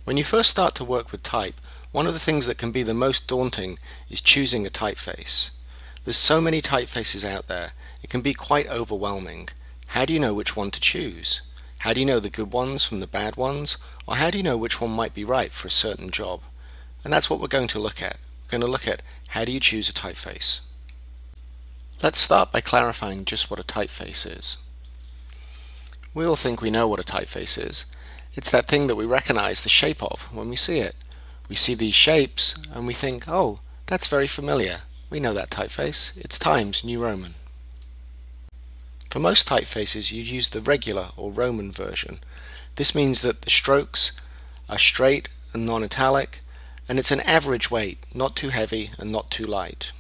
When you first start to work with type, one of the things that can be the most daunting is choosing a typeface. There's so many typefaces out there, it can be quite overwhelming. How do you know which one to choose? How do you know the good ones from the bad ones? Or how do you know which one might be right for a certain job? And that's what we're going to look at. We're going to look at how do you choose a typeface. Let's start by clarifying just what a typeface is. We all think we know what a typeface is. It's that thing that we recognize the shape of when we see it. We see these shapes and we think, oh, that's very familiar. We know that typeface. It's Times New Roman. For most typefaces, you use the regular or Roman version. This means that the strokes are straight and non-italic, and it's an average weight, not too heavy and not too light.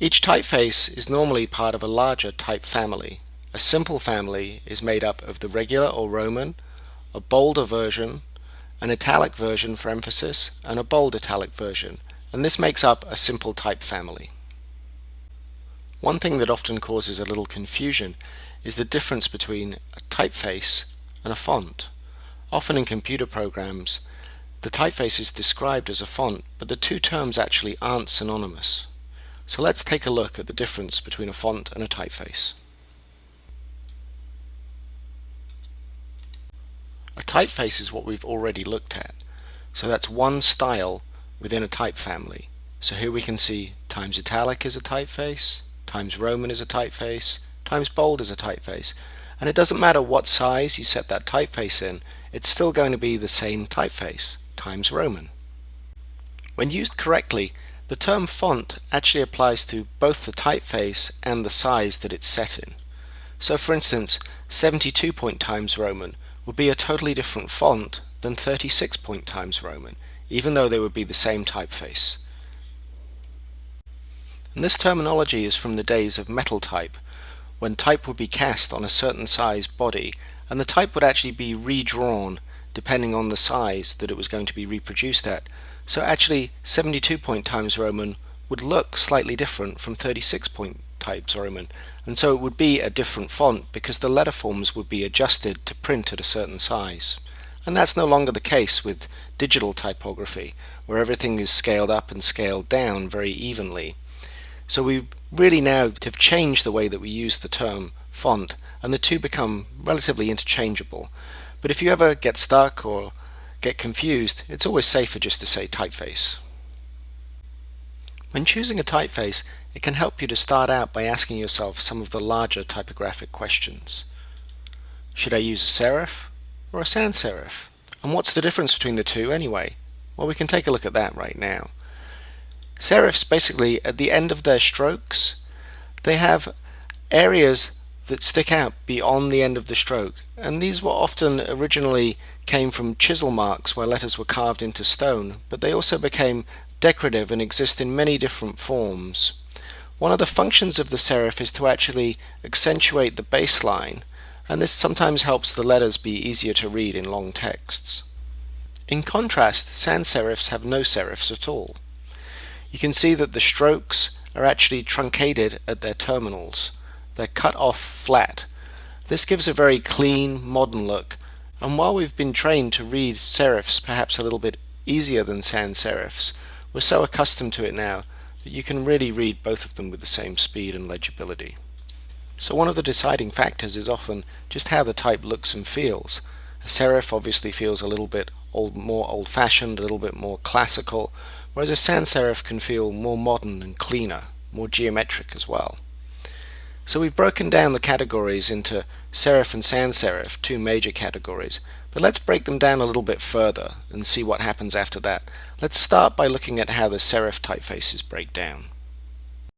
Each typeface is normally part of a larger type family. A simple family is made up of the regular or Roman, a bolder version, an italic version for emphasis, and a bold italic version, and this makes up a simple type family. One thing that often causes a little confusion is the difference between a typeface and a font. Often in computer programs, the typeface is described as a font, but the two terms actually aren't synonymous. So let's take a look at the difference between a font and a typeface. A typeface is what we've already looked at. So that's one style within a type family. So here we can see Times Italic is a typeface, Times Roman is a typeface, Times Bold is a typeface. And it doesn't matter what size you set that typeface in, it's still going to be the same typeface, Times Roman. When used correctly, the term font actually applies to both the typeface and the size that it's set in. So for instance, 72-point Times Roman would be a totally different font than 36-point Times Roman, even though they would be the same typeface. And this terminology is from the days of metal type, when type would be cast on a certain size body, and the type would actually be redrawn depending on the size that it was going to be reproduced at. So actually 72-point Times Roman would look slightly different from 36-point Times Roman, and so it would be a different font because the letter forms would be adjusted to print at a certain size. And that's no longer the case with digital typography, where everything is scaled up and scaled down very evenly. So we really now have changed the way that we use the term font, and the two become relatively interchangeable. But if you ever get stuck or get confused, it's always safer just to say typeface. When choosing a typeface, it can help you to start out by asking yourself some of the larger typographic questions. Should I use a serif or a sans serif? And what's the difference between the two anyway? Well, we can take a look at that right now. Serifs, basically, at the end of their strokes, they have areas that stick out beyond the end of the stroke, and these were often originally came from chisel marks where letters were carved into stone, but they also became decorative and exist in many different forms. One of the functions of the serif is to actually accentuate the baseline, and this sometimes helps the letters be easier to read in long texts. In contrast, sans serifs have no serifs at all. You can see that the strokes are actually truncated at their terminals. They're cut off flat. This gives a very clean, modern look, and while we've been trained to read serifs perhaps a little bit easier than sans serifs, we're so accustomed to it now that you can really read both of them with the same speed and legibility. So one of the deciding factors is often just how the type looks and feels. A serif obviously feels a little bit more old-fashioned, a little bit more classical, whereas a sans serif can feel more modern and cleaner, more geometric as well. So we've broken down the categories into serif and sans serif, two major categories, but let's break them down a little bit further and see what happens after that. Let's start by looking at how the serif typefaces break down.